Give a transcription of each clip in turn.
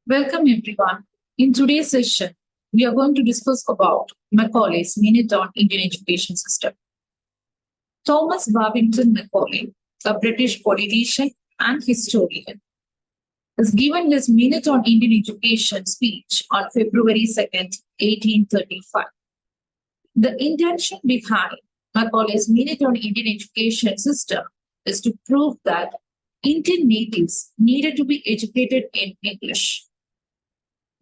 Welcome everyone. In today's session, we are going to discuss about Macaulay's Minute on Indian Education System. Thomas Babington Macaulay, a British politician and historian, has given his Minute on Indian Education speech on February 2nd, 1835. The intention behind Macaulay's Minute on Indian Education System is to prove that Indian natives needed to be educated in English.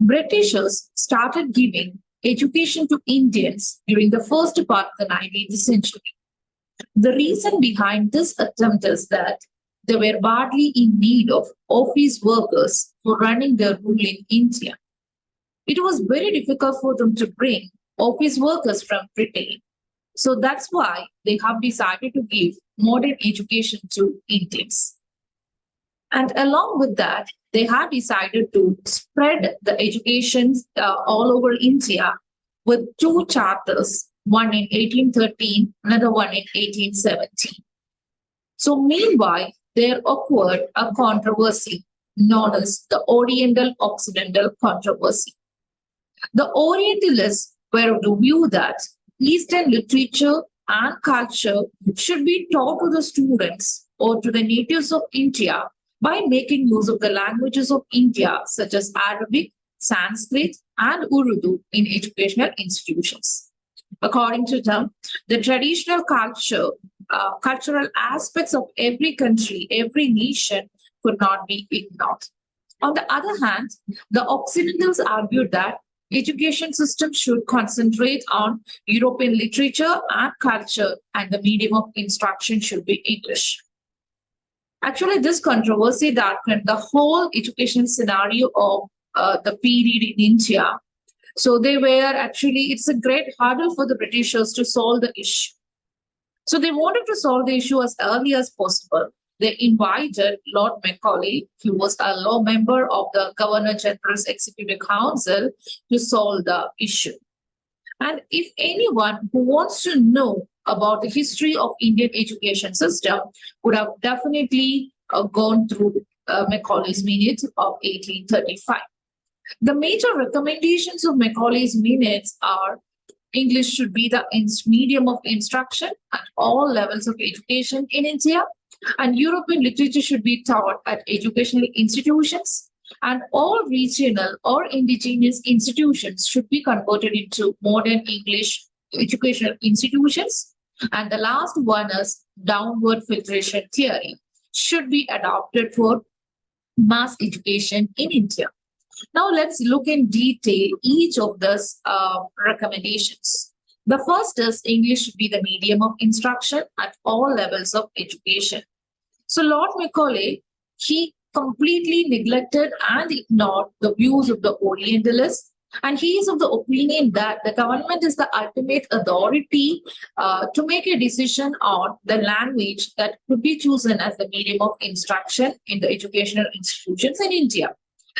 Britishers started giving education to Indians during the first part of the 19th century. The reason behind this attempt is that they were badly in need of office workers for running their rule in India. It was very difficult for them to bring office workers from Britain. So that's why they have decided to give modern education to Indians. And along with that, they have decided to spread the education all over India with two charters, one in 1813, another one in 1817. So meanwhile, there occurred a controversy known as the Oriental-Occidental controversy. The Orientalists were of the view that Eastern literature and culture should be taught to the students or to the natives of India by making use of the languages of India, such as Arabic, Sanskrit, and Urdu in educational institutions. According to them, the cultural aspects of every country, every nation could not be ignored. On the other hand, the Occidentals argued that education system should concentrate on European literature and culture, and the medium of instruction should be English. Actually, this controversy darkened the whole education scenario of the period in India. So they were actually, it's a great hurdle for the Britishers to solve the issue. So they wanted to solve the issue as early as possible. They invited Lord Macaulay, who was a law member of the Governor General's Executive Council, to solve the issue. And if anyone who wants to know about the history of Indian education system would have definitely gone through Macaulay's Minutes of 1835. The major recommendations of Macaulay's Minutes are English should be the medium of instruction at all levels of education in India, and European literature should be taught at educational institutions, and all regional or indigenous institutions should be converted into modern English educational institutions. And the last one is downward filtration theory should be adopted for mass education in India. Now let's look in detail each of these recommendations. The first is English should be the medium of instruction at all levels of education. So Lord Macaulay, he completely neglected and ignored the views of the Orientalists, and he is of the opinion that the government is the ultimate authority to make a decision on the language that could be chosen as the medium of instruction in the educational institutions in India.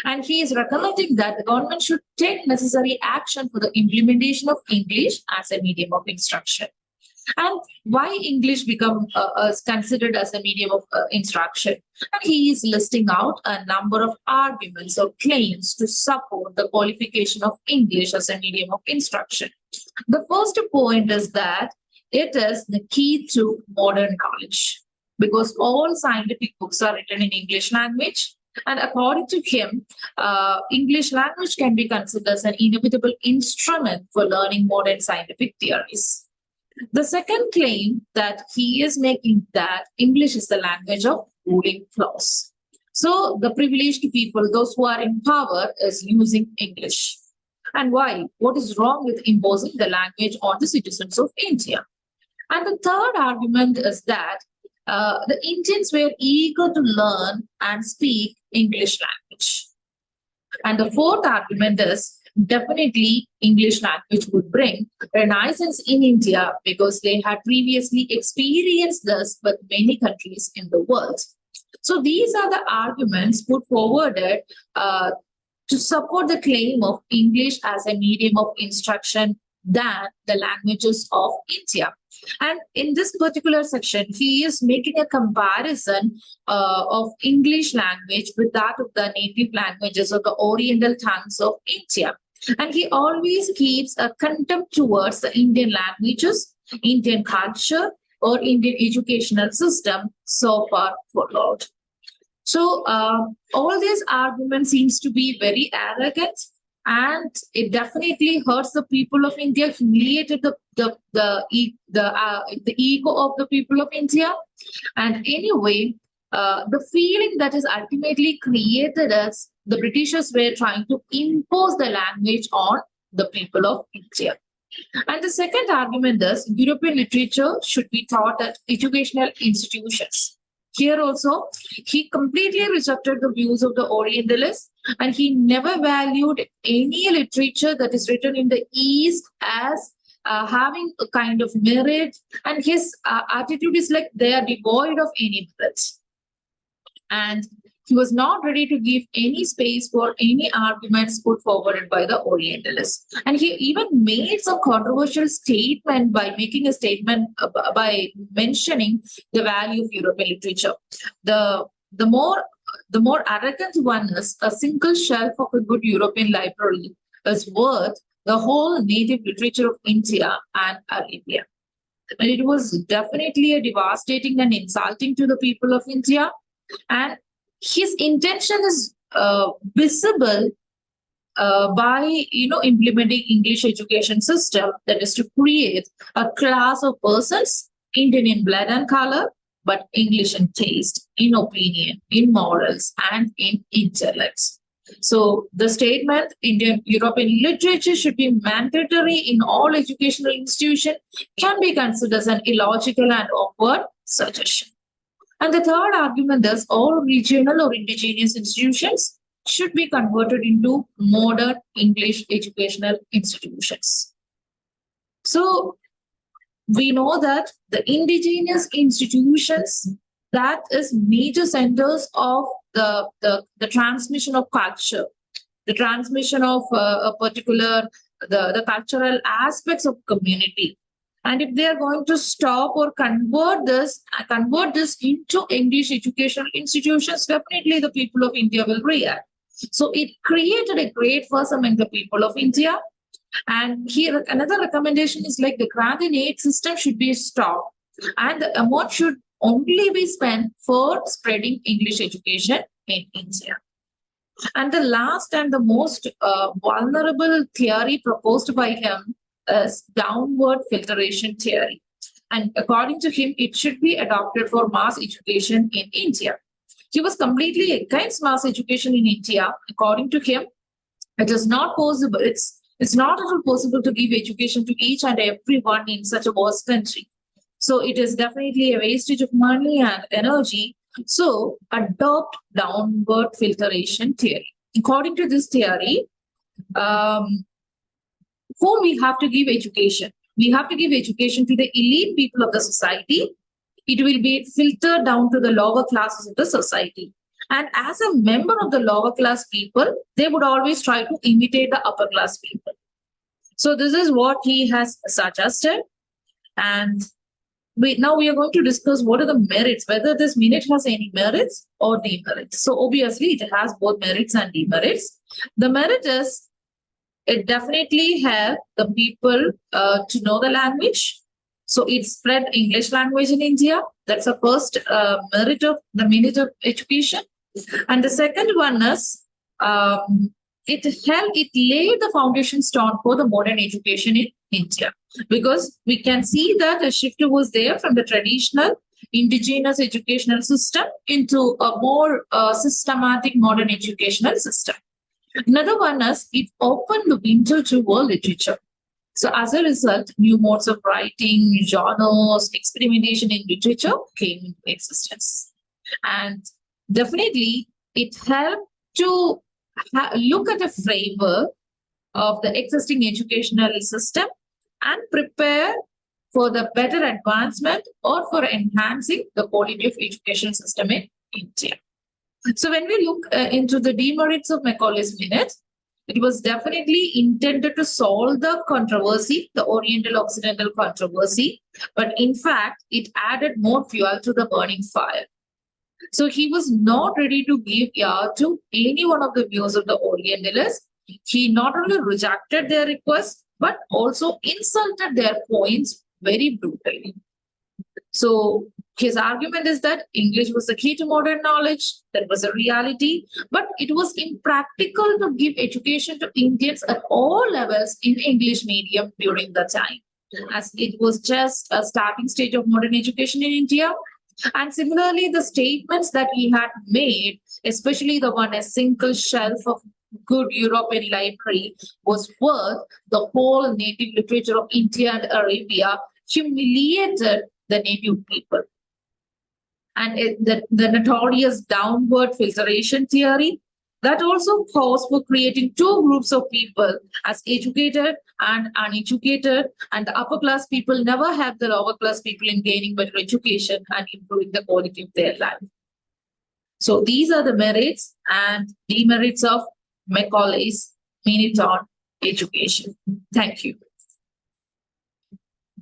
And he is recommending that the government should take necessary action for the implementation of English as a medium of instruction. And why English become is considered as a medium of instruction? And he is listing out a number of arguments or claims to support the qualification of English as a medium of instruction. The first point is that it is the key to modern knowledge because all scientific books are written in English language. And according to him, English language can be considered as an inevitable instrument for learning modern scientific theories. The second claim that he is making that English is the language of ruling class. So the privileged people, those who are in power, is using English. And why? What is wrong with imposing the language on the citizens of India? And the third argument is that the Indians were eager to learn and speak English language. And the fourth argument is definitely English language would bring renaissance in India because they had previously experienced this with many countries in the world. So these are the arguments put forwarded to support the claim of English as a medium of instruction than the languages of India. And in this particular section, he is making a comparison of English language with that of the native languages of the Oriental tongues of India. And he always keeps a contempt towards the Indian languages, Indian culture, or Indian educational system so far followed. So all these arguments seems to be very arrogant, and it definitely hurts the people of India, humiliated the ego of the people of India. And anyway, the feeling that is ultimately created as the Britishers were trying to impose the language on the people of India. And the second argument is European literature should be taught at educational institutions. Here also, he completely rejected the views of the Orientalists, and he never valued any literature that is written in the East as having a kind of merit, and his attitude is like they are devoid of any merit. And he was not ready to give any space for any arguments put forward by the Orientalists. And he even made some controversial statement by making a statement by mentioning the value of European literature. The the more the more arrogant one is a single shelf of a good European library is worth the whole native literature of India and Arabia. And it was definitely a devastating and insulting to the people of India. And his intention is visible by implementing English education system, that is to create a class of persons Indian in blood and color, but English in taste, in opinion, in morals, and in intellects. So the statement Indian European literature should be mandatory in all educational institutions can be considered as an illogical and awkward suggestion. And the third argument is all regional or indigenous institutions should be converted into modern English educational institutions. So we know that the indigenous institutions, that is major centers of the transmission of culture, the transmission of a particular the cultural aspects of community. And if they are going to stop or convert this into English educational institutions, definitely the people of India will react. So it created a great fuss among the people of India. And here another recommendation is like the grant and aid system should be stopped, and the amount should only be spent for spreading English education in India. And the last and the most vulnerable theory proposed by him is downward filtration theory. And according to him, it should be adopted for mass education in India. He was completely against mass education in India. According to him, it is not possible. It's not at all possible to give education to each and everyone in such a vast country. So it is definitely a wastage of money and energy. So adopt downward filtration theory. According to this theory, whom we have to give education? We have to give education to the elite people of the society. It will be filtered down to the lower classes of the society. And as a member of the lower class people, they would always try to imitate the upper class people. So this is what he has suggested. And now we are going to discuss what are the merits, whether this minute has any merits or demerits. So obviously it has both merits and demerits. The merit is it definitely helped the people to know the language. So it spread English language in India. That's the first merit of the minute of education. And the second one is it laid the foundation stone for the modern education in India, because we can see that a shift was there from the traditional indigenous educational system into a more systematic modern educational system. Another one is it opened the window to world literature. So as a result, new modes of writing, genres, experimentation in literature came into existence. And definitely, it helped to look at a framework of the existing educational system and prepare for the better advancement or for enhancing the quality of education system in India. So when we look into the demerits of Macaulay's minute, It was definitely intended to solve the controversy, the Oriental Occidental controversy, but in fact, it added more fuel to the burning fire. So he was not ready to give ear to any one of the views of the Orientalists. He not only rejected their requests, but also insulted their points very brutally. So his argument is that English was the key to modern knowledge. That was a reality, but it was impractical to give education to Indians at all levels in English medium during the time, as it was just a starting stage of modern education in India. And similarly, the statements that he had made, especially the one a single shelf of good European library was worth the whole native literature of India and Arabia, humiliated the native people. And the notorious downward filtration theory that also calls for creating two groups of people as educated and uneducated, and the upper class people never help the lower class people in gaining better education and improving the quality of their life. So these are the merits and demerits of Macaulay's Minute on Education. Thank you.